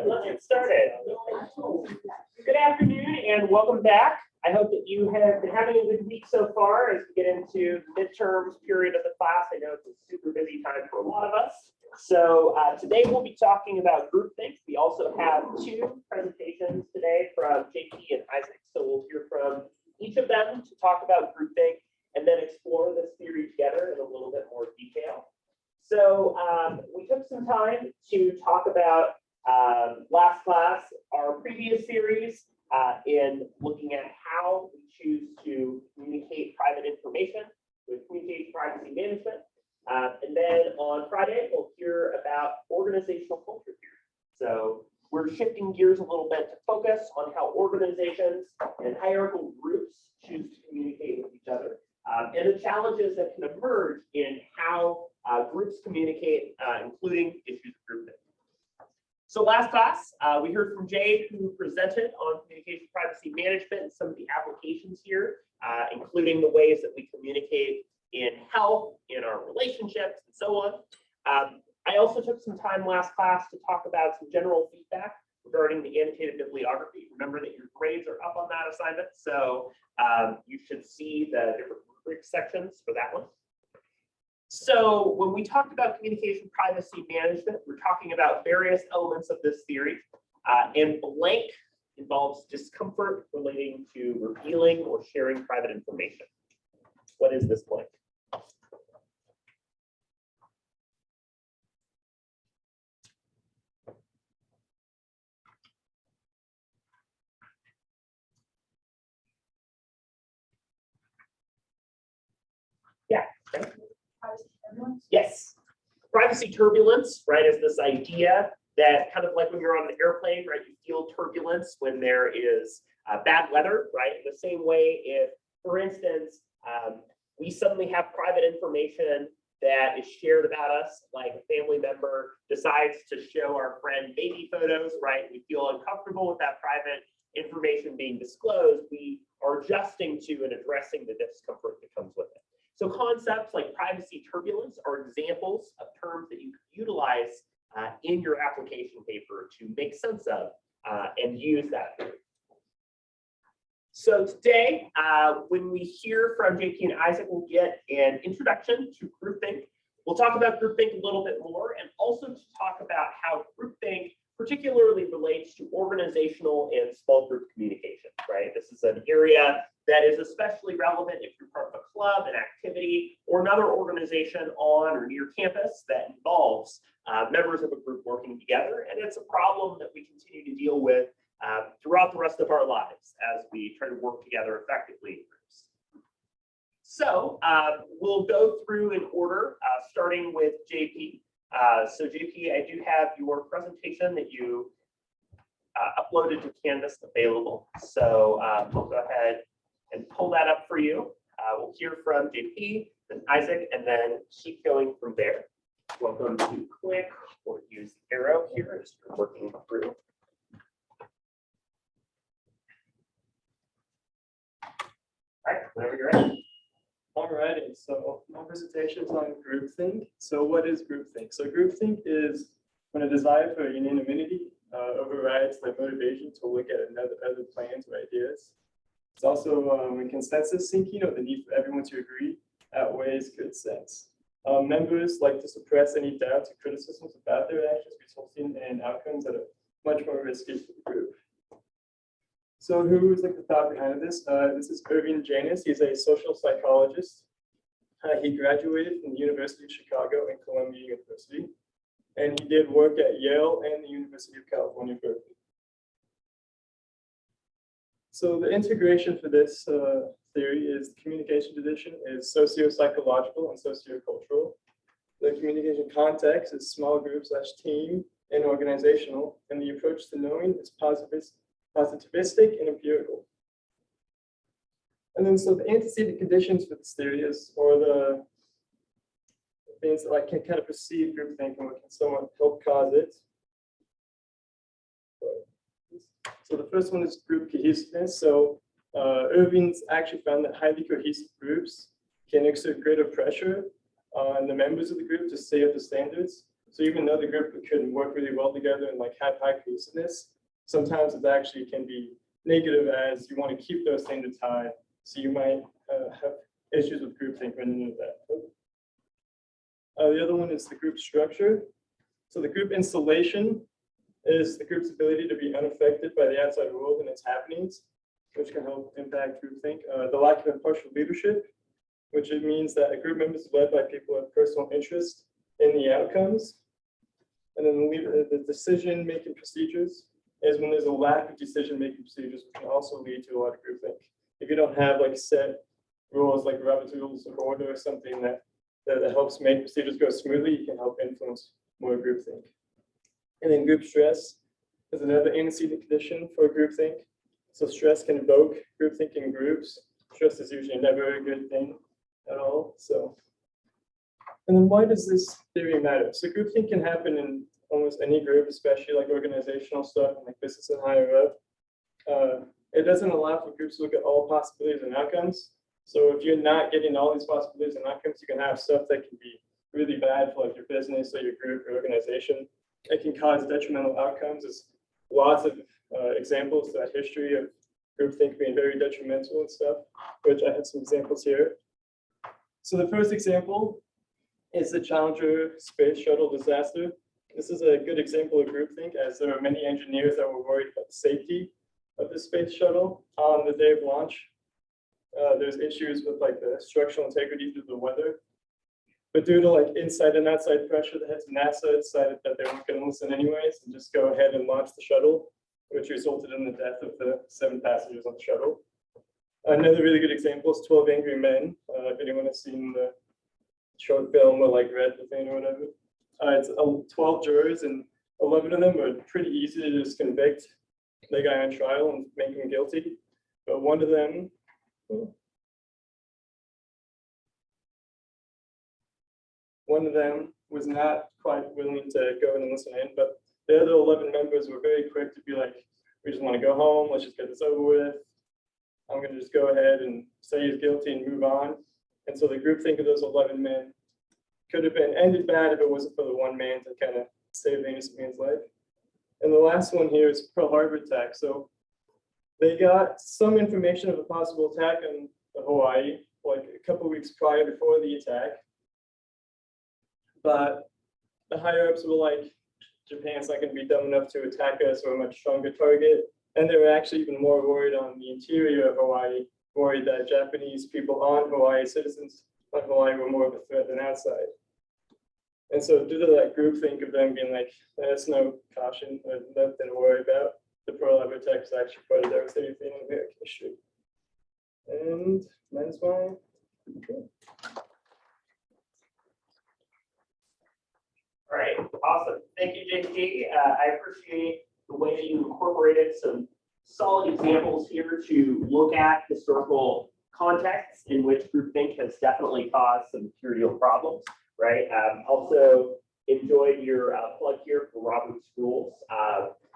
Let's get started. Good afternoon and welcome back. I hope that you have been having a good week so far as we get into the midterms period of the class. I know it's a super busy time for a lot of us. So today we'll be talking about groupthink. We also have two presentations today from JP and Isaac. So we'll hear from each of them to talk about groupthink and then explore this theory together in a little bit more detail. So we took some time to talk about last class, our previous series, in looking at how we choose to communicate private information with communication privacy management. And then on Friday, we'll hear about organizational culture theory. So we're shifting gears a little bit to focus on how organizations and hierarchical groups choose to communicate with each other, and the challenges that can emerge in how groups communicate, including issues of groupthink. So last class, we heard from Jade, who presented on communication privacy management and some of the applications here, including the ways that we communicate in health, in our relationships, and so on. I also took some time last class to talk about some general feedback regarding the annotated bibliography. Remember that your grades are up on that assignment, so you should see the different rubric sections for that one. So when we talked about communication privacy management, we're talking about various elements of this theory, and blank involves discomfort relating to revealing or sharing private information. What is this blank? Yeah. Okay. Yes, privacy turbulence, right, is this idea that kind of like when you're on an airplane, right, you feel turbulence when there is bad weather, right? In the same way, if, for instance, we suddenly have private information that is shared about us, like a family member decides to show our friend baby photos, right? We feel uncomfortable with that private information being disclosed. We are adjusting to and addressing the discomfort that comes with it. So concepts like privacy turbulence are examples of terms that you could utilize in your application paper to make sense of and use that. So today, when we hear from JP and Isaac, we'll get an introduction to groupthink. We'll talk about groupthink a little bit more, and also to talk about how groupthink particularly relates to organizational and small group communication, right? This is an area that is especially relevant if you're part of a club, an activity, or another organization on or near campus that involves members of a group working together. And it's a problem that we continue to deal with throughout the rest of our lives as we try to work together effectively in groups. So we'll go through in order, starting with JP. So JP, I do have your presentation that you uploaded to Canvas available. So we'll go ahead and pull that up for you. We'll hear from JP, then Isaac, and then keep going from there. Welcome to click or use the arrow here as you're working through. All right, whenever you're ready. Alrighty, so my presentation is on groupthink. So what is groupthink? So groupthink is when a desire for unanimity overrides the motivation to look at other plans or ideas. It's also when consensus thinking, or the need for everyone to agree, outweighs good sense. Members like to suppress any doubts or criticisms about their actions, resulting in outcomes that are much more risky for the group. So who's like the thought behind this? This is Irving Janis. He's a social psychologist. He graduated from the University of Chicago and Columbia University, and he did work at Yale and the University of California, Berkeley. So the integration for this theory is the communication tradition is socio-psychological and socio-cultural. The communication context is small groups / team and organizational, and the approach to knowing is positivistic and empirical. And then so the antecedent conditions for this theory is, or the things that can kind of precede groupthink and what can somewhat help cause it. So the first one is group cohesiveness. So Irving's actually found that highly cohesive groups can exert greater pressure on the members of the group to stay up to standards. So even though the group could work really well together and have high cohesiveness, sometimes it actually can be negative as you want to keep those standards high. So you might have issues with groupthink running into that. The other one is the group structure. So the group installation is the group's ability to be unaffected by the outside world and its happenings, which can help impact groupthink. The lack of impartial leadership, which it means that a group member is led by people with personal interest in the outcomes. And then the decision-making procedures is when there's a lack of decision-making procedures, which can also lead to a lot of groupthink. If you don't have set rules like Robert's rules of order or something that helps make procedures go smoothly, you can help influence more groupthink. And then group stress is another antecedent condition for groupthink. So stress can evoke groupthink in groups. Stress is usually never a good thing at all. So, and then why does this theory matter? So groupthink can happen in almost any group, especially organizational stuff and business and higher up. It doesn't allow for groups to look at all possibilities and outcomes. So if you're not getting all these possibilities and outcomes, you can have stuff that can be really bad for your business or your group or organization. It can cause detrimental outcomes. There's lots of examples throughout history of groupthink being very detrimental and stuff, which I have some examples here. So the first example is the Challenger space shuttle disaster. This is a good example of groupthink, as there are many engineers that were worried about the safety of the space shuttle on the day of launch. There's issues with the structural integrity due to the weather. But due to inside and outside pressure, the heads of NASA decided that they weren't going to listen anyways and just go ahead and launch the shuttle, which resulted in the death of the 7 passengers on the shuttle. Another really good example is 12 Angry Men. If anyone has seen the short film or Red the Thing or whatever. It's 12 jurors and 11 of them were pretty easy to just convict the guy on trial and make him guilty. But one of them, was not quite willing to go in and listen in, but the other 11 members were very quick to be like, we just want to go home, let's just get this over with. I'm going to just go ahead and say he's guilty and move on. And so the groupthink of those 11 men could have been ended bad if it wasn't for the one man to kind of save the innocent man's life. And the last one here is Pearl Harbor attack. So they got some information of a possible attack in Hawaii, a couple of weeks prior before the attack. But the higher ups were like, Japan's not going to be dumb enough to attack us, or a much stronger target. And they were actually even more worried on the interior of Hawaii, worried that Japanese people on Hawaii, citizens on Hawaii, were more of a threat than outside. And so due to that groupthink of them being like, there's no caution, nothing to worry about, the Pearl Harbor attack was actually quite a devastating thing in American history. And that's why. All right, awesome. Thank you, JT. I appreciate the way that you incorporated some solid examples here to look at historical contexts in which groupthink has definitely caused some material problems, right? Also enjoyed your plug here for Robert's rules.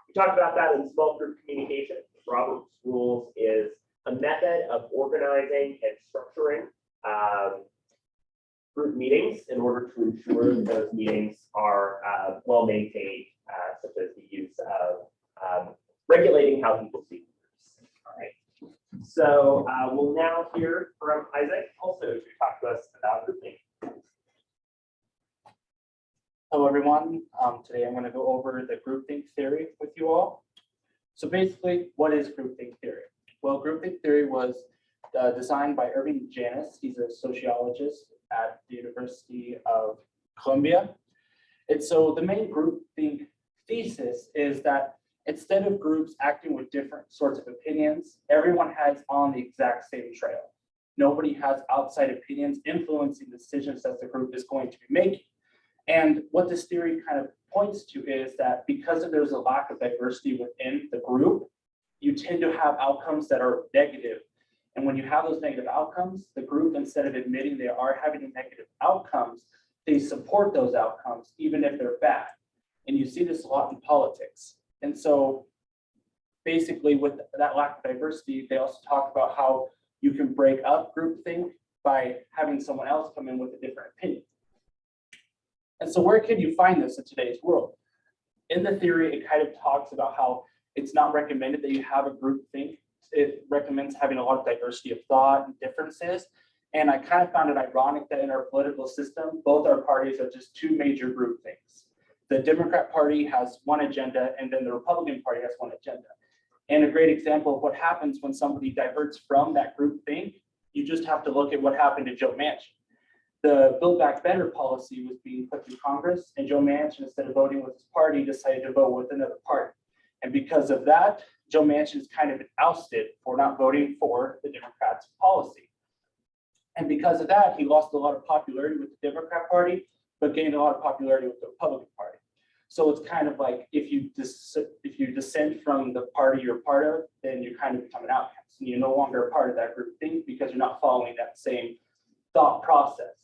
We talked about that in small group communication. Robert's rules is a method of organizing and structuring group meetings in order to ensure that those meetings are well maintained, such as the use of regulating how people see groups. All right. So we'll now hear from Isaac also to talk to us about groupthink. Hello, everyone. Today I'm going to go over the groupthink theory with you all. So basically, what is groupthink theory? Well, groupthink theory was designed by Irving Janis. He's a sociologist at the University of Columbia. And so the main groupthink thesis is that Instead of groups acting with different sorts of opinions, everyone has on the exact same trail. Nobody has outside opinions influencing decisions that the group is going to be making. And what this theory kind of points to is that because there's a lack of diversity within the group, you tend to have outcomes that are negative. And when you have those negative outcomes, the group, instead of admitting they are having negative outcomes, they support those outcomes, even if they're bad. And you see this a lot in politics. And so basically with that lack of diversity, they also talk about how you can break up groupthink by having someone else come in with a different opinion. And so where can you find this in today's world? In the theory, it kind of talks about how it's not recommended that you have a groupthink. It recommends having a lot of diversity of thought and differences. And I kind of found it ironic that in our political system, both our parties are just two major groupthinks. The Democrat Party has one agenda, and then the Republican Party has one agenda. And a great example of what happens when somebody diverts from that groupthink, you just have to look at what happened to Joe Manchin. The Build Back Better policy was being put through Congress, and Joe Manchin, instead of voting with his party, decided to vote with another party. And because of that, Joe Manchin is kind of been ousted for not voting for the Democrats' policy. And because of that, he lost a lot of popularity with the Democrat Party, but gained a lot of popularity with the Republican Party. So it's kind of like if you dissent from the party you're part of, then you kind of become an outcast, and you're no longer a part of that group thing because you're not following that same thought process.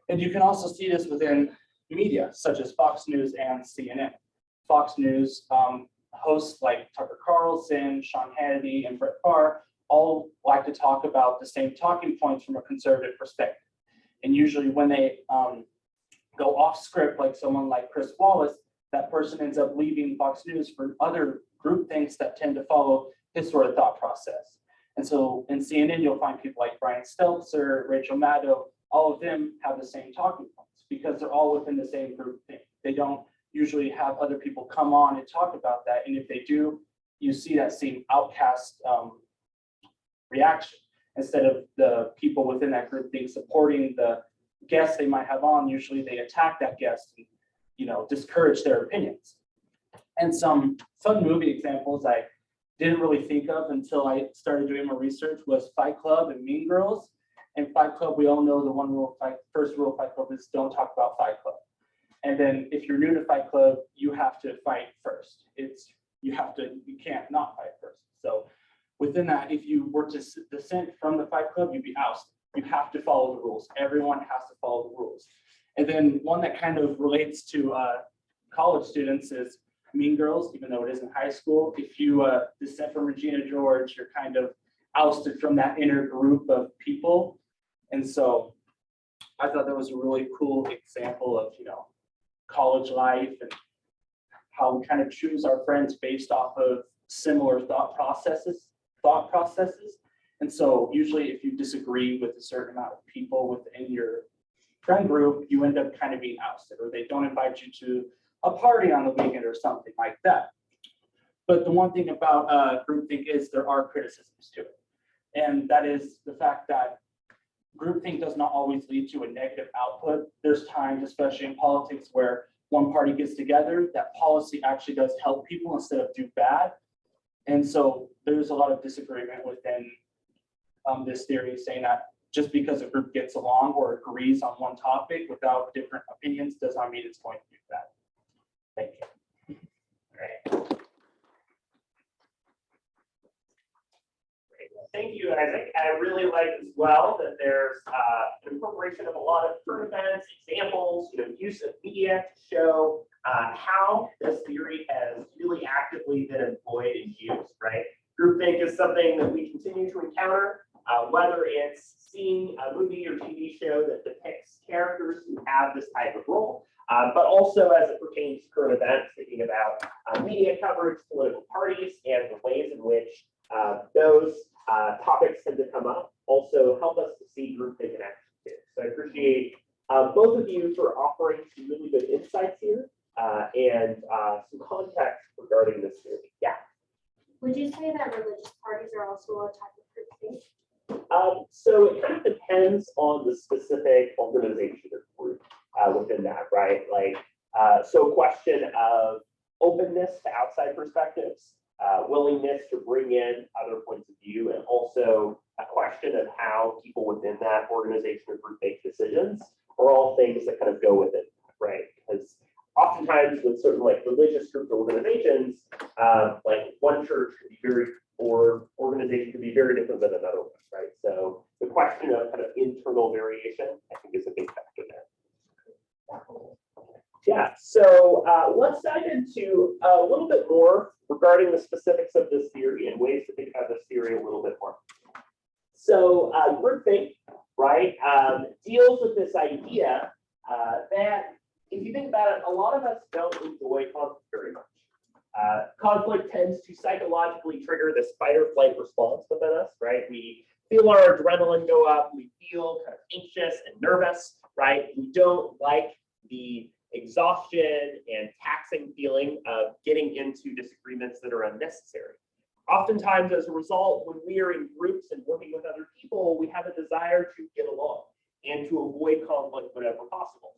And you can also see this within media, such as Fox News and CNN. Fox News hosts like Tucker Carlson, Sean Hannity, and Brett Favre all like to talk about the same talking points from a conservative perspective. And usually when they go off script, like someone like Chris Wallace, that person ends up leaving Fox News for other group things that tend to follow his sort of thought process. And so in CNN, you'll find people like Brian Stelter, Rachel Maddow, all of them have the same talking points because they're all within the same group thing. They don't usually have other people come on and talk about that. And if they do, you see that same outcast reaction. Instead of the people within that group being supporting the guests they might have on, usually they attack that guest and, you know, discourage their opinions. And some fun movie examples I didn't really think of until I started doing my research was Fight Club and Mean Girls. In Fight Club, we all know the first rule of Fight Club is don't talk about Fight Club. And then if you're new to Fight Club, you have to fight first. You can't not fight first. So within that, if you were to dissent from the Fight Club, you'd be ousted. You have to follow the rules. Everyone has to follow the rules. And then one that kind of relates to college students is Mean Girls, even though it is in high school. If you dissent from Regina George, you're kind of ousted from that inner group of people. And so I thought that was a really cool example of, you know, college life and how we kind of choose our friends based off of similar thought processes. And so usually if you disagree with a certain amount of people within your friend group, you end up kind of being ousted, or they don't invite you to a party on the weekend or something like that. But the one thing about groupthink is there are criticisms to it. And that is the fact that groupthink does not always lead to a negative output. There's times, especially in politics, where one party gets together, that policy actually does help people instead of do bad. And so there's a lot of disagreement within this theory saying that just because a group gets along or agrees on one topic without different opinions does not mean it's going to do that. Thank you. All right. Great. Well, thank you, Isaac. I really like as well that there's an incorporation of a lot of current events, examples, use of media to show how this theory has really actively been employed and used, right? Groupthink is something that we continue to encounter, whether it's seeing a movie or TV show that depicts characters who have this type of role, but also as it pertains to current events, thinking about media coverage, political parties, and the ways in which those topics tend to come up also help us to see groupthink in action too. So I appreciate both of you for offering some really good insights here and some context regarding this theory. Yeah. Would you say that religious parties are also a type of groupthink? So it kind of depends on the specific organization or group within that, right? Like, so a question of openness to outside perspectives, willingness to bring in other points of view, and also a question of how people within that organization or group make decisions are all things that kind of go with it, right? Because oftentimes with certain like religious groups or organizations, like one church could be very, or organization could be very different than another one, right? So the question of kind of internal variation, I think, is a big factor there. Yeah, so let's dive into a little bit more regarding the specifics of this theory and ways to think about this theory a little bit more. So groupthink, right, deals with this idea that if you think about it, a lot of us don't enjoy conflict very much. Conflict tends to psychologically trigger this fight or flight response within us, right? We feel our adrenaline go up, we feel kind of anxious and nervous, right? We don't like the exhaustion and taxing feeling of getting into disagreements that are unnecessary. Oftentimes, as a result, when we are in groups and working with other people, we have a desire to get along and to avoid conflict whenever possible.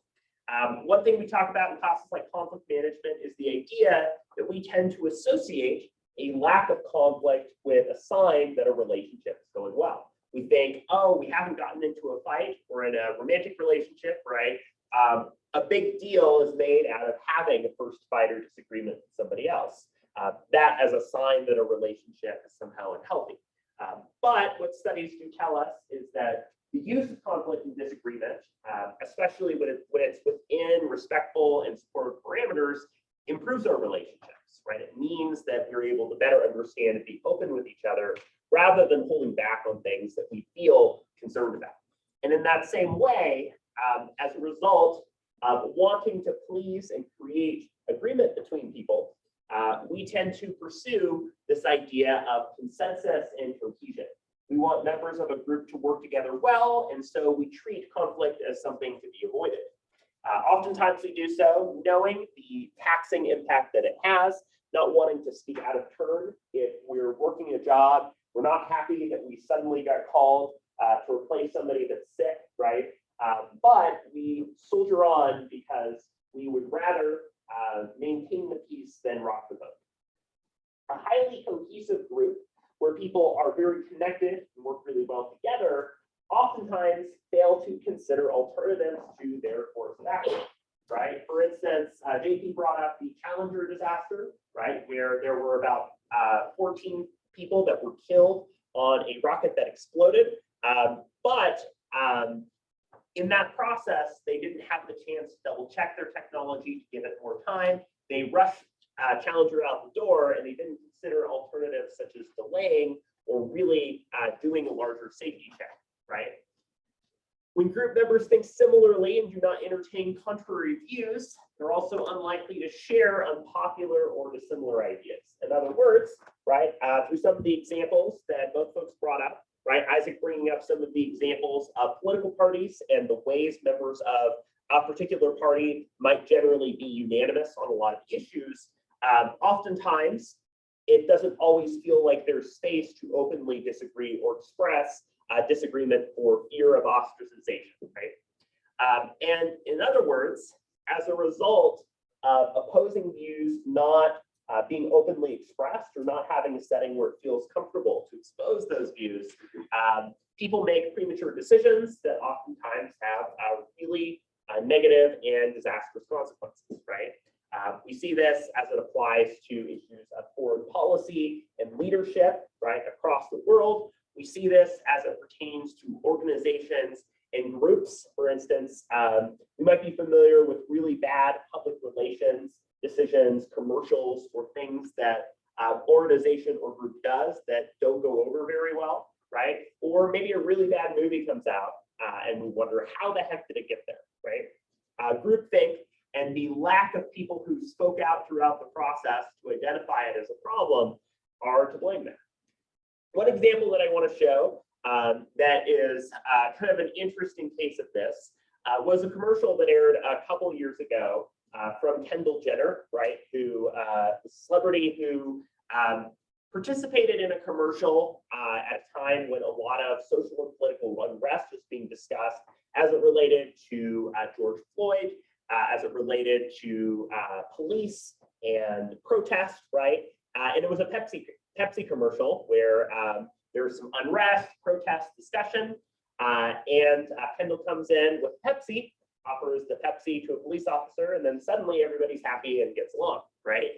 One thing we talk about in classes like conflict management is the idea that we tend to associate a lack of conflict with a sign that a relationship is going well. We think, oh, we haven't gotten into a fight, we're in a romantic relationship, right? A big deal is made out of having a first fight or disagreement with somebody else. That as a sign that a relationship is somehow unhealthy. But what studies do tell us is that the use of conflict and disagreement, especially when it's within respectful and supportive parameters, improves our relationships, right? It means that we're able to better understand and be open with each other rather than holding back on things that we feel concerned about. And in that same way, as a result of wanting to please and create agreement between people, we tend to pursue this idea of consensus and cohesion. We want members of a group to work together well, and so we treat conflict as something to be avoided. Oftentimes we do so knowing the taxing impact that it has, not wanting to speak out of turn. If we're working a job, we're not happy that we suddenly got called to replace somebody that's sick, right? But we soldier on because we would rather maintain the peace than rock the boat. A highly cohesive group where people are very connected and work really well together oftentimes fail to consider alternatives to their course of action, right? For instance, JP brought up the Challenger disaster, right? Where there were about 14 people that were killed on a rocket that exploded. But in that process, they didn't have the chance to double check their technology to give it more time. They rushed Challenger out the door and they didn't consider alternatives such as delaying or really doing a larger safety check, right? When group members think similarly and do not entertain contrary views, they're also unlikely to share unpopular or dissimilar ideas. In other words, right, through some of the examples that both folks brought up, right, Isaac bringing up some of the examples of political parties and the ways members of a particular party might generally be unanimous on a lot of issues. Oftentimes, it doesn't always feel like there's space to openly disagree or express disagreement for fear of ostracization, right? And in other words, as a result of opposing views not being openly expressed or not having a setting where it feels comfortable to expose those views, people make premature decisions that oftentimes have really negative and disastrous consequences, right? We see this as it applies to issues of foreign policy and leadership, right, across the world. We see this as it pertains to organizations and groups. For instance, we might be familiar with really bad public relations decisions, commercials, or things that organization or group does that don't go over very well, right? Or maybe a really bad movie comes out and we wonder, how the heck did it get there, right? Groupthink and the lack of people who spoke out throughout the process to identify it as a problem are to blame there. One example that I want to show that is kind of an interesting case of this was a commercial that aired a couple years ago from Kendall Jenner, right? Who the celebrity who participated in a commercial at a time when a lot of social and political unrest was being discussed as it related to George Floyd, as it related to police and protest, right? And it was a Pepsi commercial where there was some unrest, protest, discussion, and Kendall comes in with Pepsi, offers the Pepsi to a police officer, and then suddenly everybody's happy and gets along, right?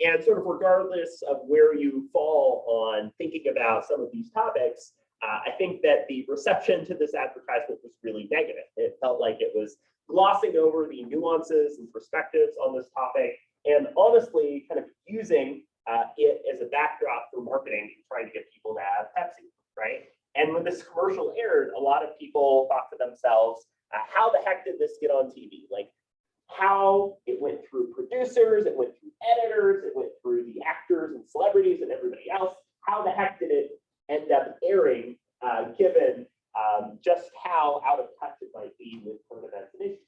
And sort of regardless of where you fall on thinking about some of these topics, I think that the reception to this advertisement was really negative. It felt like it was glossing over the nuances and perspectives on this topic, and honestly kind of using it as a backdrop for marketing and trying to get people to have Pepsi, right? And when this commercial aired, a lot of people thought to themselves, how the heck did this get on TV? Like, how it went through producers, it went through editors, it went through the actors and celebrities and everybody else. How the heck did it end up airing, given just how out of touch it might be with current events and issues?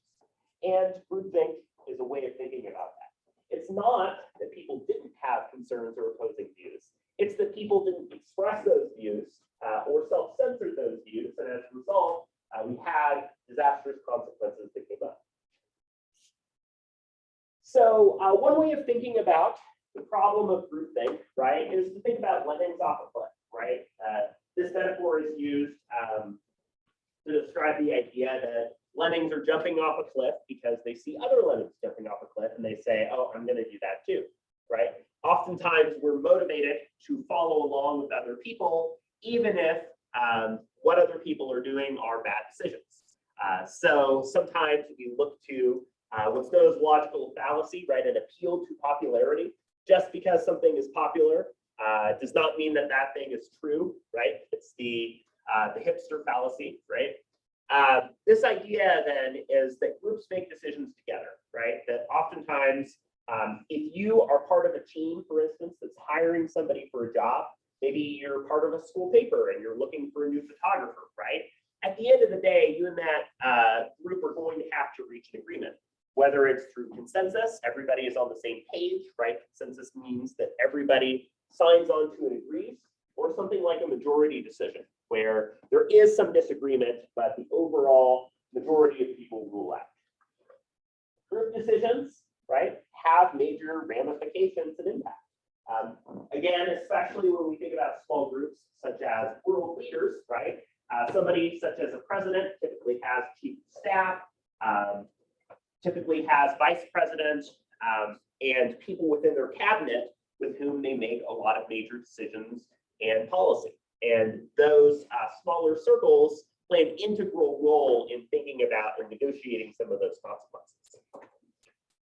And groupthink is a way of thinking about that. It's not that people didn't have concerns or opposing views. It's that people didn't express those views or self-censored those views, and as a result, we had disastrous consequences that came up. So one way of thinking about the problem of groupthink, right, is to think about lemmings off a cliff, right? This metaphor is used to describe the idea that lemmings are jumping off a cliff because they see other lemmings jumping off a cliff and they say, oh, I'm going to do that too, right? Oftentimes we're motivated to follow along with other people, even if what other people are doing are bad decisions. So sometimes we look to what's known as logical fallacy, right? An appeal to popularity. Just because something is popular does not mean that that thing is true, right? It's the hipster fallacy, right? This idea then is that groups make decisions together, right? That oftentimes, if you are part of a team, for instance, that's hiring somebody for a job, maybe you're part of a school paper and you're looking for a new photographer, right? At the end of the day, you and that group are going to have to reach an agreement, whether it's through consensus, everybody is on the same page, right? Consensus means that everybody signs on to and agrees, or something like a majority decision, where there is some disagreement, but the overall majority of people rule out. Group decisions, right, have major ramifications and impact. Again, especially when we think about small groups, such as world leaders, right? Somebody such as a president typically has chief of staff, typically has vice president, and people within their cabinet with whom they make a lot of major decisions and policy. And those smaller circles play an integral role in thinking about and negotiating some of those consequences.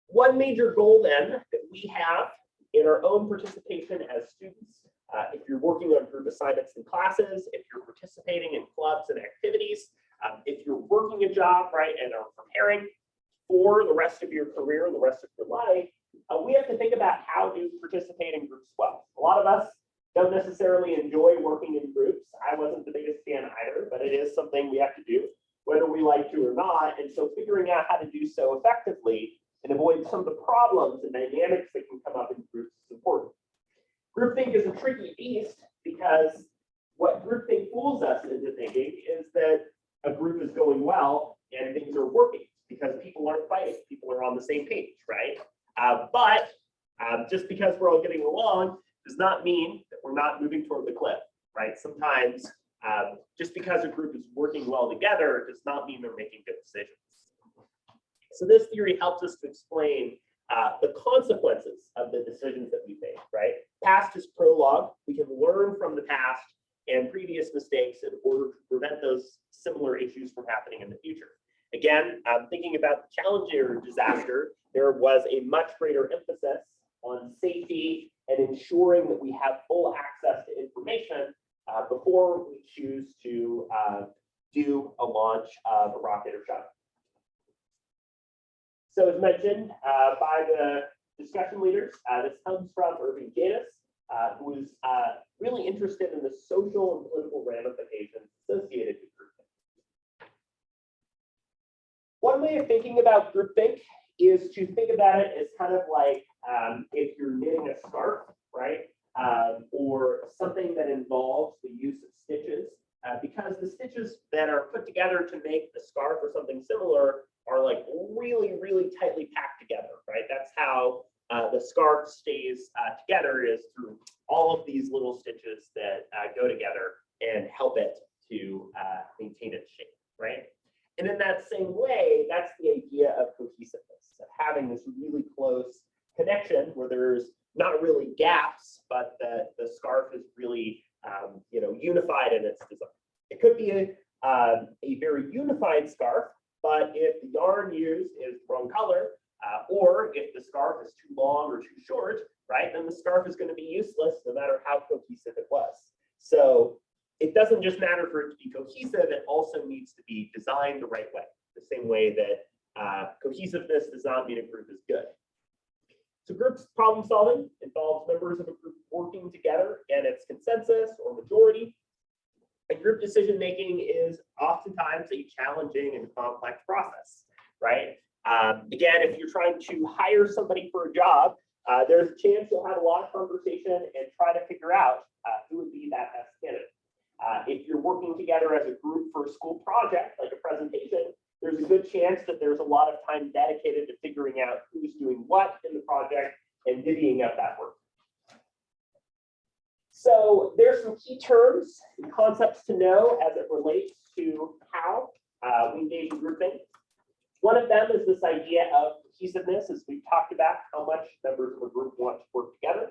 One major goal then that we have in our own participation as students, if you're working on group assignments and classes, if you're participating in clubs and activities, if you're working a job, right, and are preparing for the rest of your career and the rest of your life, we have to think about how to participate in groups well. A lot of us don't necessarily enjoy working in groups. I wasn't the biggest fan either, but it is something we have to do, whether we like to or not. And so figuring out how to do so effectively and avoid some of the problems and dynamics that can come up in groups is important. Groupthink is a tricky beast because what groupthink fools us into thinking is that a group is going well and things are working because people aren't fighting, people are on the same page, right? But just because we're all getting along does not mean that we're not moving toward the cliff, right? Sometimes just because a group is working well together does not mean they're making good decisions. So this theory helps us to explain the consequences of the decisions that we make, right? Past is prologue. We can learn from the past and previous mistakes in order to prevent those similar issues from happening in the future. Again, thinking about the Challenger disaster, there was a much greater emphasis on safety and ensuring that we have full access to information before we choose to do a launch of a rocket or shuttle. So as mentioned by the discussion leaders, this comes from Irving Janis, who is really interested in the social and political ramifications associated with groupthink. One way of thinking about groupthink is to think about it as kind of like if you're knitting a scarf, right? Or something that involves the use of stitches, because the stitches that are put together to make the scarf or something similar are like really, really tightly packed together, right? That's how the scarf stays together is through all of these little stitches that go together and help it to maintain its shape, right? And in that same way, that's the idea of cohesiveness, of having this really close connection where there's not really gaps, but the scarf is really unified in its design. It could be a very unified scarf, but if the yarn used is the wrong color, or if the scarf is too long or too short, right, then the scarf is going to be useless no matter how cohesive it was. So it doesn't just matter for it to be cohesive, it also needs to be designed the right way, the same way that cohesiveness does not mean a group is good. So group problem solving involves members of a group working together and its consensus or majority. And group decision making is oftentimes a challenging and complex process, right? Again, if you're trying to hire somebody for a job, there's a chance you'll have a lot of conversation and try to figure out who would be that best candidate. If you're working together as a group for a school project, like a presentation, there's a good chance that there's a lot of time dedicated to figuring out who's doing what in the project and divvying up that work. So there's some key terms and concepts to know as it relates to how we engage in groupthink. One of them is this idea of cohesiveness, as we've talked about, how much members of a group want to work together.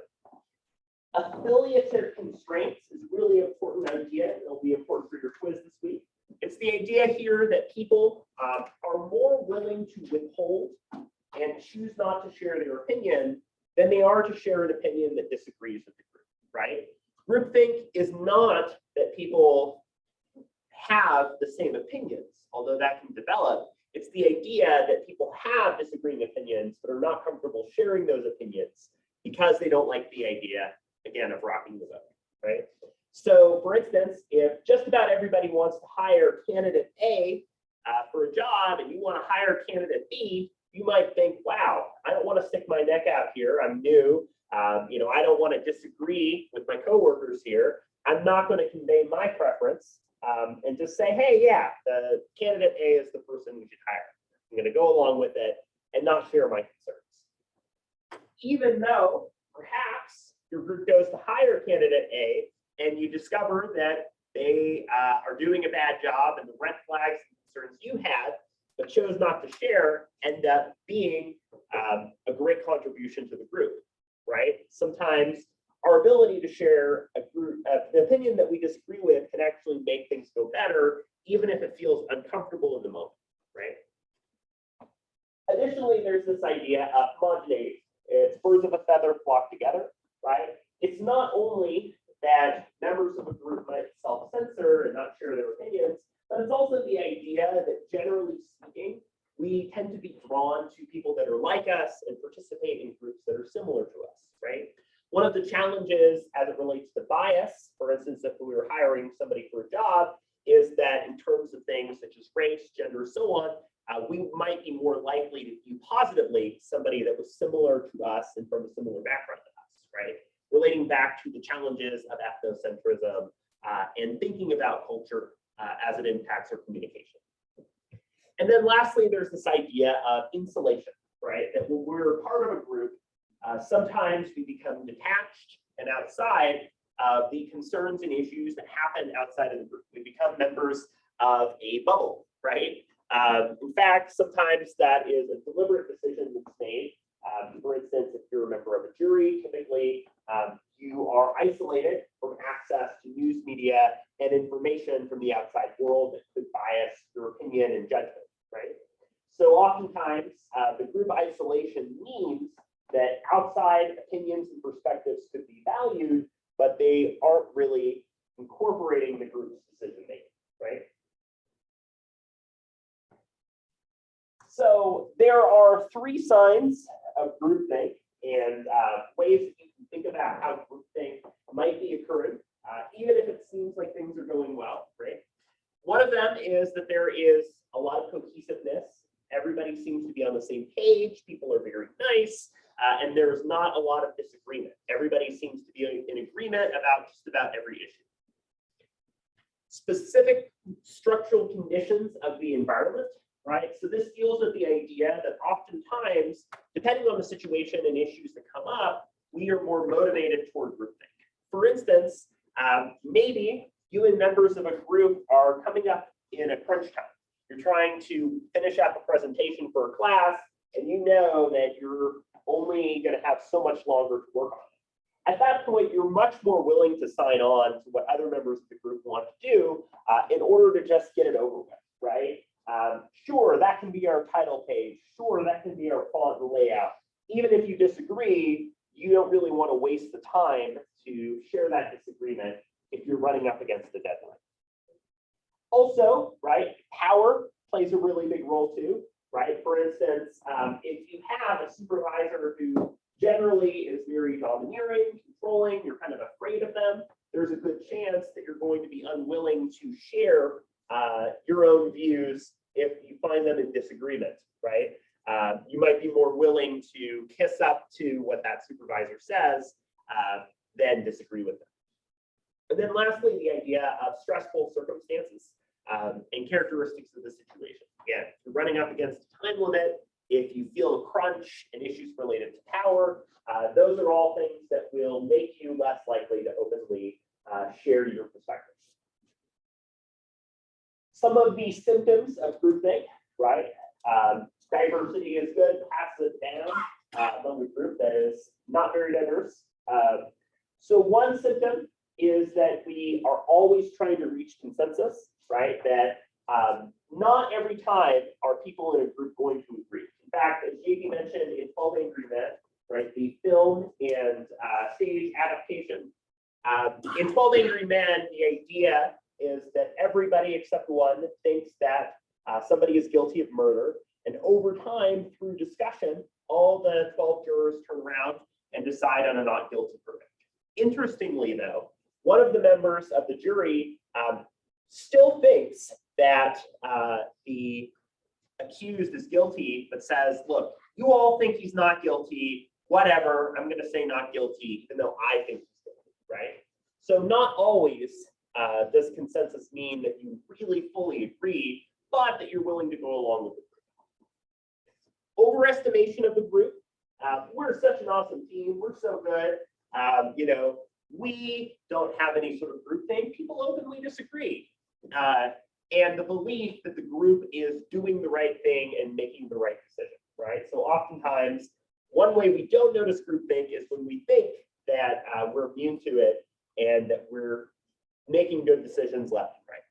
Affiliative constraints is really an important idea. It'll be important for your quiz this week. It's the idea here that people are more willing to withhold and choose not to share their opinion than they are to share an opinion that disagrees with the group, right? Groupthink is not that people have the same opinions, although that can develop. It's the idea that people have disagreeing opinions but are not comfortable sharing those opinions because they don't like the idea, again, of rocking the boat, right? So, for instance, if just about everybody wants to hire candidate A for a job and you want to hire candidate B, you might think, wow, I don't want to stick my neck out here. I'm new. I don't want to disagree with my coworkers here. I'm not going to convey my preference and just say, hey, yeah, the candidate A is the person we should hire. I'm going to go along with it and not share my concerns. Even though perhaps your group goes to hire candidate A and you discover that they are doing a bad job and the red flags and concerns you had but chose not to share end up being a great contribution to the group, right? Sometimes our ability to share an opinion that we disagree with can actually make things go better, even if it feels uncomfortable in the moment, right? Additionally, there's this idea of homogeneity. It's birds of a feather flock together, right? It's not only that members of a group might self-censor and not share their opinions, but it's also the idea that generally speaking, we tend to be drawn to people that are like us and participate in groups that are similar to us, right? One of the challenges as it relates to bias, for instance, if we were hiring somebody for a job, is that in terms of things such as race, gender, so on, we might be more likely to view positively somebody that was similar to us and from a similar background to us, right? Relating back to the challenges of ethnocentrism and thinking about culture as it impacts our communication. And then lastly, there's this idea of insulation, right? That when we're part of a group, sometimes we become detached and outside of the concerns and issues that happen outside of the group. We become members of a bubble, right? In fact, sometimes that is a deliberate decision that's made. For instance, if you're a member of a jury, typically you are isolated from access to news media and information from the outside world that could bias your opinion and judgment, right? So oftentimes, the group isolation means that outside opinions and perspectives could be valued, but they aren't really incorporating the group's decision making, right? So there are 3 signs of groupthink and ways that you can think about how groupthink might be occurring, even if it seems like things are going well, right? One of them is that there is a lot of cohesiveness. Everybody seems to be on the same page. People are very nice, and there's not a lot of disagreement. Everybody seems to be in agreement about just about every issue. Specific structural conditions of the environment right? So this deals with the idea that oftentimes, depending on the situation and issues that come up, we are more motivated toward groupthink. For instance, maybe you and members of a group are coming up in a crunch time. You're trying to finish out the presentation for a class, and you know that you're only going to have so much longer to work on it. At that point, you're much more willing to sign on to what other members of the group want to do in order to just get it over with, right? Sure, that can be our title page. Sure, that can be our font and layout. Even if you disagree, you don't really want to waste the time to share that disagreement if you're running up against a deadline. Also, right, power plays a really big role too, right? For instance, if you have a supervisor who generally is very domineering, controlling, you're kind of afraid of them, there's a good chance that you're going to be unwilling to share your own views if you find them in disagreement, right? You might be more willing to kiss up to what that supervisor says than disagree with them. And then lastly, the idea of stressful circumstances and characteristics of the situation. Again, if you're running up against a time limit, if you feel a crunch and issues related to power, those are all things that will make you less likely to openly share your perspectives. Some of the symptoms of groupthink, right? Diversity is good, pass it down among a group that is not very diverse. So one symptom is that we are always trying to reach consensus, right? That not every time are people in a group going to agree. In fact, as JP mentioned in 12 Angry Men, right, the film and stage adaptation, in 12 Angry Men, the idea is that everybody except one thinks that somebody is guilty of murder. And over time, through discussion, all the 12 jurors turn around and decide on a not guilty verdict. Interestingly, though, one of the members of the jury still thinks that the accused is guilty, but says, look, you all think he's not guilty, whatever, I'm going to say not guilty, even though I think he's guilty, right? So not always does consensus mean that you really fully agree, but that you're willing to go along with it. Overestimation of the group. We're such an awesome team. We're so good. You know, we don't have any sort of groupthink. People openly disagree. And the belief that the group is doing the right thing and making the right decision, right? So oftentimes, one way we don't notice groupthink is when we think that we're immune to it and that we're making good decisions left and right.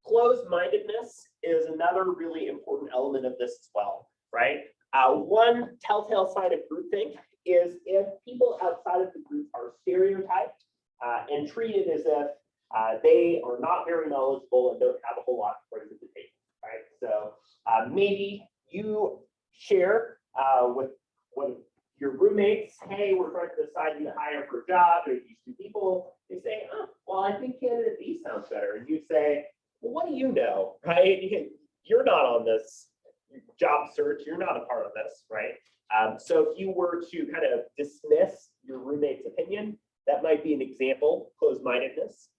Closed-mindedness is another really important element of this as well, right? One telltale sign of groupthink is if people outside of the group are stereotyped and treated as if they are not very knowledgeable and don't have a whole lot to bring to the table, right? So maybe you share with one of your roommates, hey, we're trying to decide who to hire for a job. There's these two people. They say, oh, well, I think candidate B sounds better. And you say, well, what do you know, right? You're not on this job search. You're not a part of this, right? So if you were to kind of dismiss your roommate's opinion, that might be an example, closed-mindedness.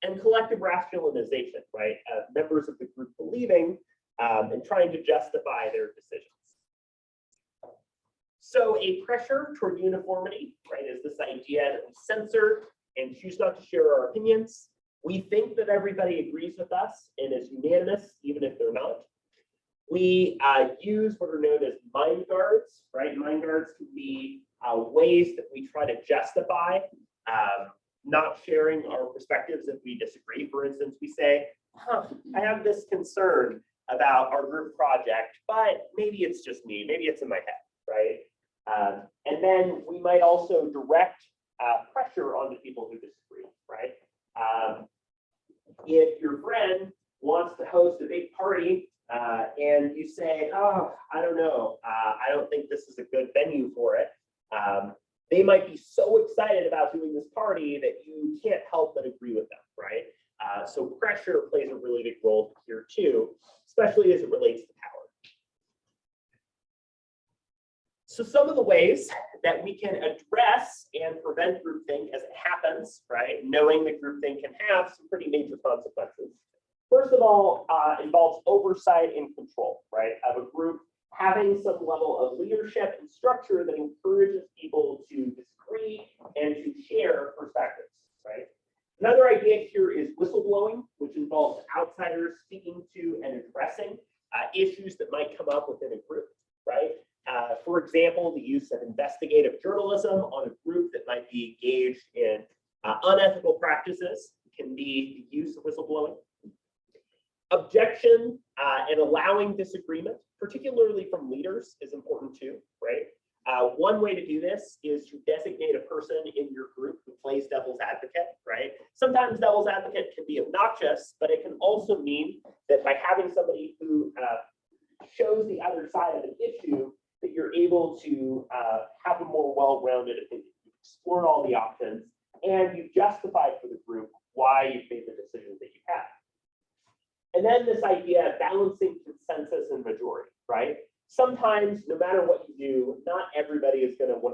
And collective rationalization, right? Members of the group believing and trying to justify their decisions. So a pressure toward uniformity, right, is this idea that we censor and choose not to share our opinions. We think that everybody agrees with us and is unanimous, even if they're not. We use what are known as mind guards, right? Mind guards can be ways that we try to justify not sharing our perspectives if we disagree. For instance, we say, I have this concern about our group project, but maybe it's just me, maybe it's in my head, right? And then we might also direct pressure onto people who disagree, right? If your friend wants to host a big party and you say, oh, I don't know, I don't think this is a good venue for it. They might be so excited about doing this party that you can't help but agree with them, right? So pressure plays a really big role here too, especially as it relates to power. So some of the ways that we can address and prevent groupthink as it happens, right? Knowing that groupthink can have some pretty major consequences. First of all, involves oversight and control, right, of a group having some level of leadership and structure that encourages people to disagree and to share perspectives, right? Another idea here is whistleblowing, which involves outsiders speaking to and addressing issues that might come up within a group, right? For example, the use of investigative journalism on a group that might be engaged in unethical practices can be the use of whistleblowing. Objection and allowing disagreement, particularly from leaders, is important too, right? One way to do this is to designate a person in your group who plays devil's advocate, right? Sometimes devil's advocate can be obnoxious, but it can also mean that by having somebody who shows the other side of an issue, that you're able to have a more well-rounded opinion. You've explored all the options, and you've justified for the group why you've made the decisions that you have. And then this idea of balancing consensus and majority, right? Sometimes, no matter what you do, not everybody is going to 100%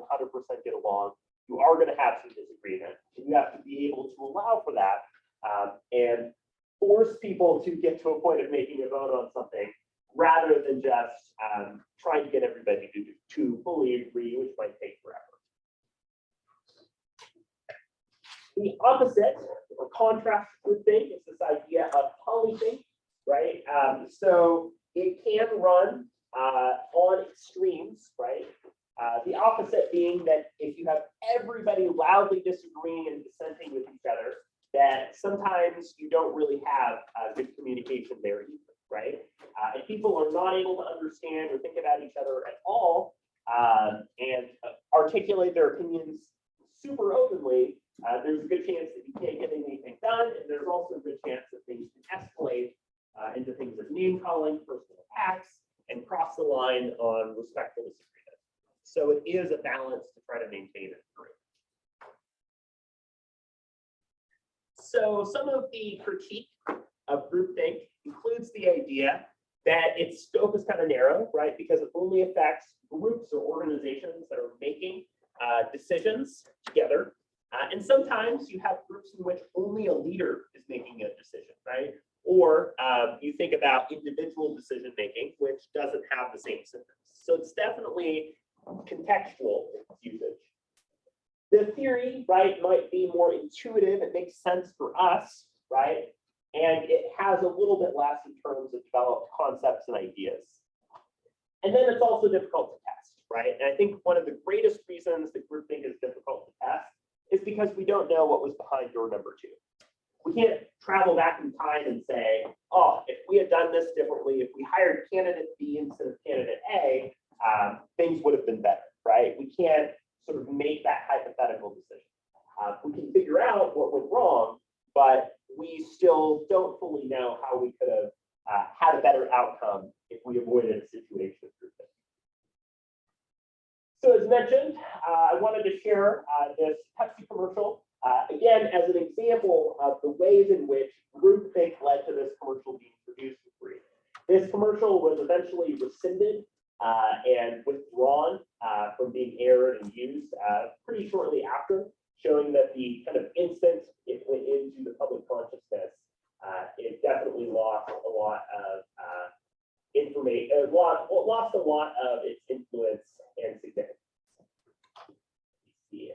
get along. You are going to have some disagreement. And you have to be able to allow for that and force people to get to a point of making a vote on something rather than just trying to get everybody to fully agree, which might take forever. The opposite or contrast to groupthink is this idea of polythink, right? So it can run on extremes, right? The opposite being that if you have everybody loudly disagreeing and dissenting with each other, that sometimes you don't really have good communication there either, right? If people are not able to understand or think about each other at all and articulate their opinions super openly, there's a good chance that you can't get anything done, and there's also a good chance that things can escalate into things like name calling, personal attacks, and cross the line on respectful disagreement. So it is a balance to try to maintain it through. So some of the critique of groupthink includes the idea that its scope is kind of narrow, right? Because it only affects groups or organizations that are making decisions together. And sometimes you have groups in which only a leader is making a decision, right? Or you think about individual decision making, which doesn't have the same symptoms. So it's definitely contextual in its usage. The theory, right, might be more intuitive. It makes sense for us, right? And it has a little bit less in terms of developed concepts and ideas. And then it's also difficult to test, right? And I think one of the greatest reasons that groupthink is difficult to test is because we don't know what was behind door number 2. We can't travel back in time and say, oh, if we had done this differently, if we hired candidate B instead of candidate A, things would have been better, right? We can't sort of make that hypothetical decision. We can figure out what went wrong, but we still don't fully know how we could have had a better outcome if we avoided a situation of groupthink. So as mentioned, I wanted to share this Pepsi commercial, again, as an example of the ways in which groupthink led to this commercial being produced for free. This commercial was eventually rescinded and withdrawn from being aired and used pretty shortly after, showing that the kind of instant it went into the public consciousness, it definitely lost a lot of information, lost a lot of its influence and significance. Yeah.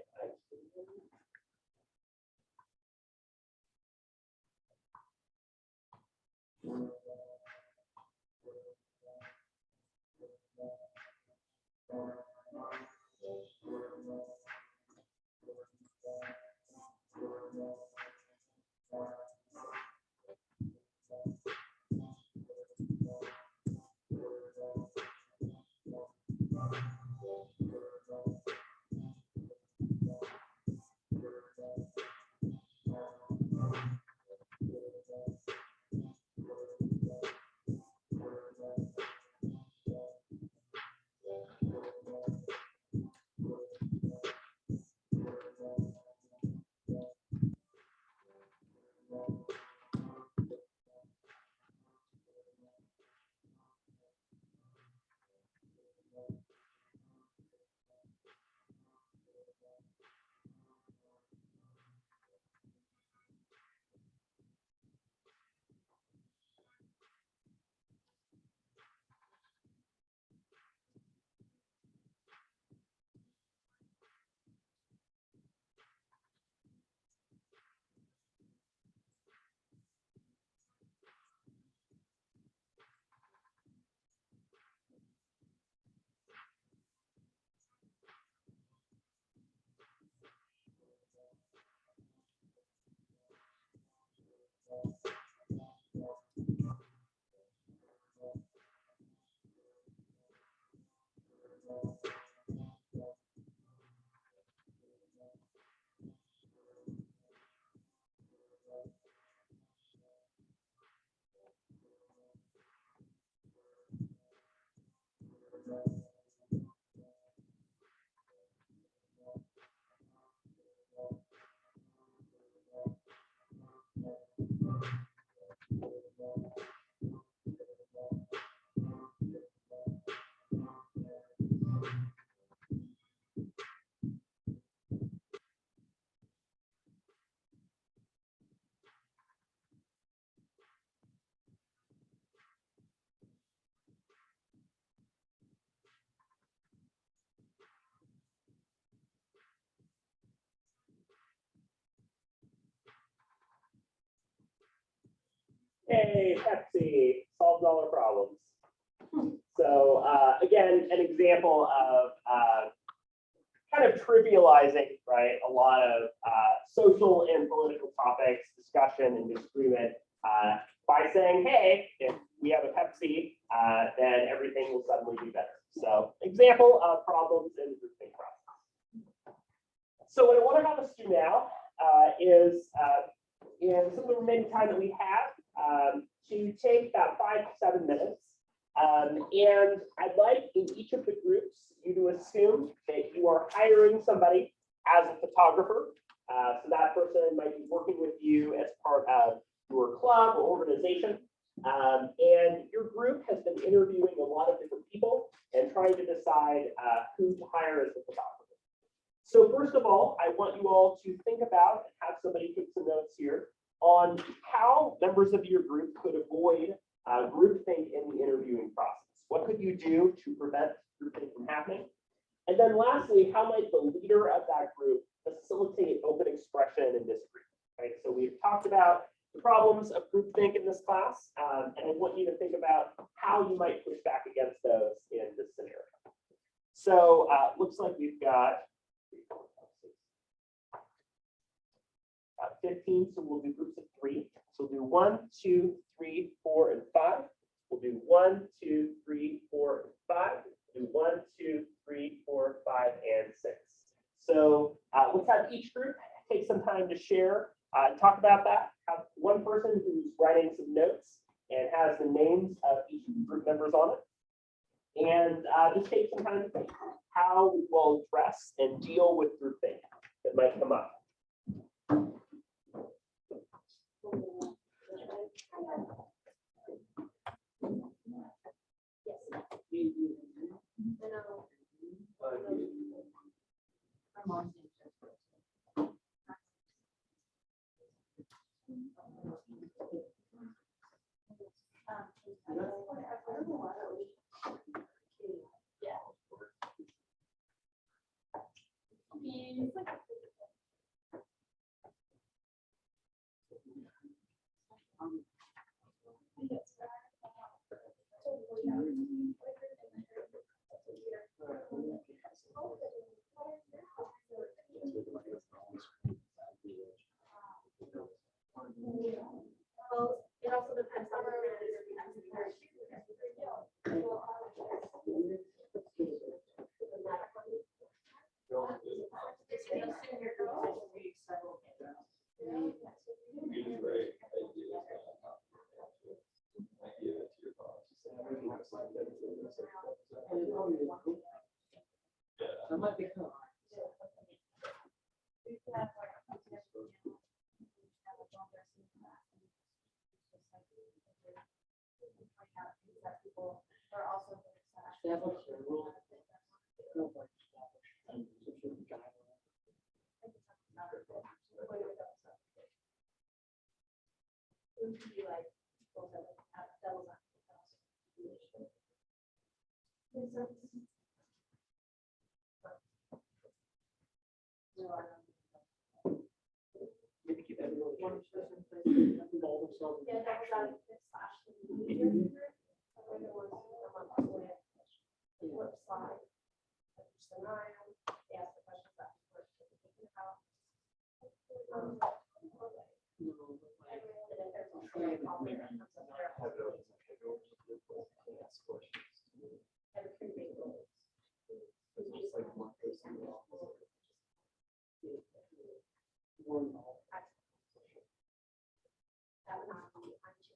Hey, Pepsi solves all our problems. So again, an example of kind of trivializing, right, a lot of social and political topics, discussion and disagreement by saying, hey, if we have a Pepsi, then everything will suddenly be better. So example of problems in the groupthink process. So what I want to have us do now is in some of the remaining time that we have to take about 5 to 7 minutes. And I'd like in each of the groups you to assume that you are hiring somebody as a photographer. So that person might be working with you as part of your club or organization. And your group has been interviewing a lot of different people and trying to decide who to hire as the photographer. So first of all, I want you all to think about and have somebody take some notes here on how members of your group could avoid groupthink in the interviewing process. What could you do to prevent groupthink from happening? And then lastly, how might the leader of that group facilitate open expression and disagreement? Right. So we've talked about the problems of groupthink in this class, and I want you to think about how you might push back against those in this scenario. So looks like we've got 15, so we'll do groups of 3. So we'll do 1, 2, 3, 4, and 5. We'll do 1, 2, 3, 4, and 5. We'll do 1, 2, 3, 4, 5, and 6. So let's have each group take some time to share, talk about that. Have one person who's writing some notes and has the names of each group members on it. And just take some time to think how we will address and deal with groupthink that might come up. Well, it also depends on That might be cool. Maybe keep everyone One person involve themselves in Yeah, that was action. flip slide. Scenario, they ask the questions afterwards. And if there's That would not be on too much.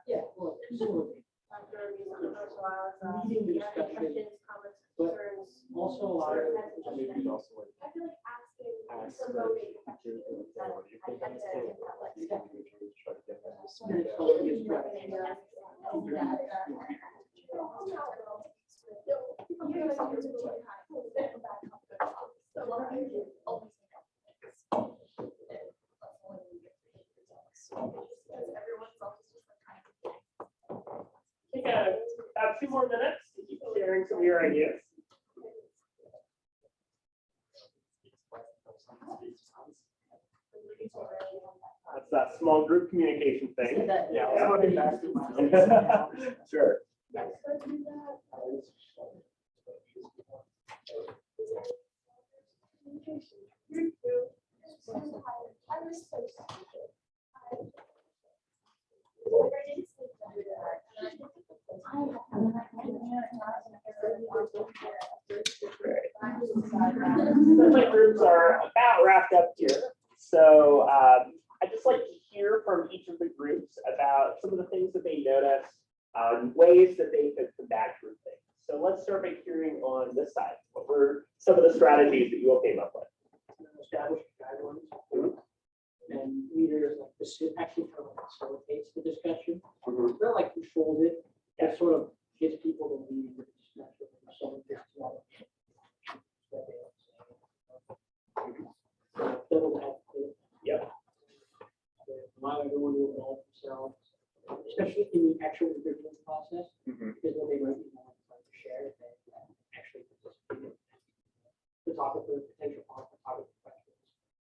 Yeah, well, absolutely. Leading the discussion, but also a lot of. Maybe also like. I feel like asking, promoting. Take about 2 more minutes to keep sharing some of your ideas. That's that small group communication thing. Yeah. Sure. My groups are about wrapped up here. So I'd just like to hear from each of the groups about some of the things that they noticed, ways that they could combat groupthink. So let's start by hearing on this side. What were some of the strategies that you all came up with? Establish guidelines. And leaders like this actually kind of facilitates the discussion. Not like controls it, it sort of gets people to lead the discussion. So it's not- Devil's advocate. Yep. Allow everyone to involve themselves, especially in the actual revision process, because what they might be more inclined to share if they actually participate in the topic of potential topic questions.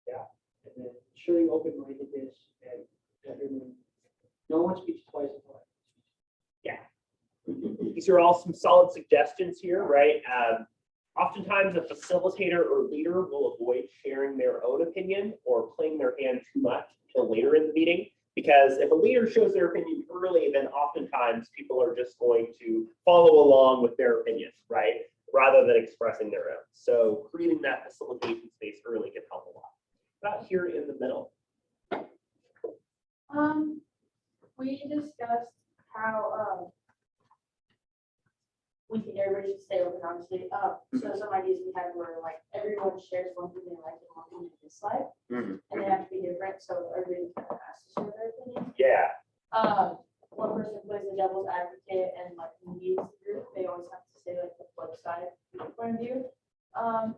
Yeah. And then ensuring open-mindedness and everyone, no one speaks twice as much. These are all some solid suggestions here, right? Oftentimes a facilitator or leader will avoid sharing their own opinion or playing their hand too much until later in the meeting. Because if a leader shows their opinion early, then oftentimes people are just going to follow along with their opinion, right? Rather than expressing their own. So creating that facilitation space early can help a lot. About here in the middle. We discussed how, we think everybody should stay open, obviously. So some ideas we had were like, everyone shares one thing they like and one thing they dislike, and they have to be different, so everybody kind of has to share their opinion. Yeah. One person plays the devil's advocate and like leads the group, they always have to say like the flip side point of view.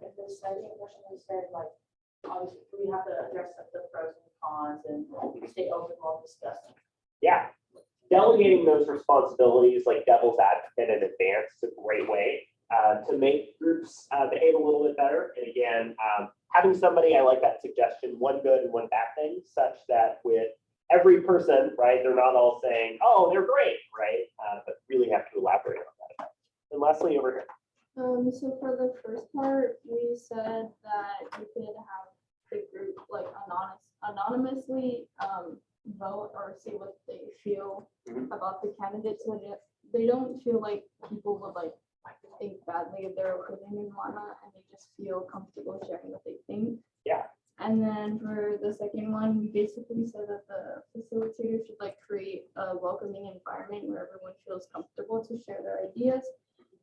If the second person we said like, obviously we have to address like the pros and cons and stay open while discussing. Yeah. Delegating those responsibilities like devil's advocate in advance is a great way to make groups behave a little bit better. And again, having somebody, I like that suggestion, one good and one bad thing, such that with every person, right, they're not all saying, oh, they're great, right? But really have to elaborate on that. And Leslie over here. So for the first part, we said that you could have the group like anonymously vote or say what they feel about the candidates. So that they don't feel like people would like think badly of their opinion and whatnot, and they just feel comfortable sharing what they think. Yeah. And then for the second one, we basically said that the facilitator should like create a welcoming environment where everyone feels comfortable to share their ideas.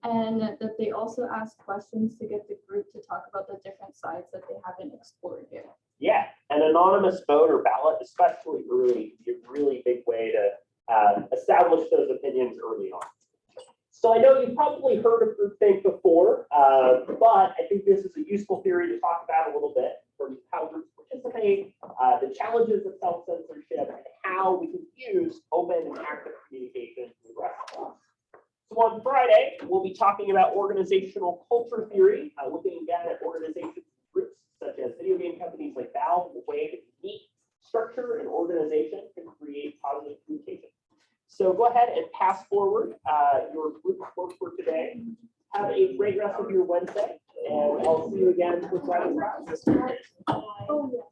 And that they also ask questions to get the group to talk about the different sides that they haven't explored yet. Yeah, an anonymous vote or ballot, especially early, can be a really big way to establish those opinions early on. So I know you've probably heard of groupthink before, but I think this is a useful theory to talk about a little bit from how groups participate, the challenges of self-censorship, and how we can use open and active communication to address them. So on Friday, we'll be talking about organizational culture theory, looking again at organizations and groups such as video game companies like Valve, the way that unique structure and organization can create positive communication. So go ahead and pass forward your group work for today. Have a great rest of your Wednesday, and I'll see you again for Friday's class. Oh, yeah,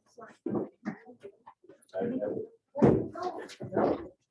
sorry.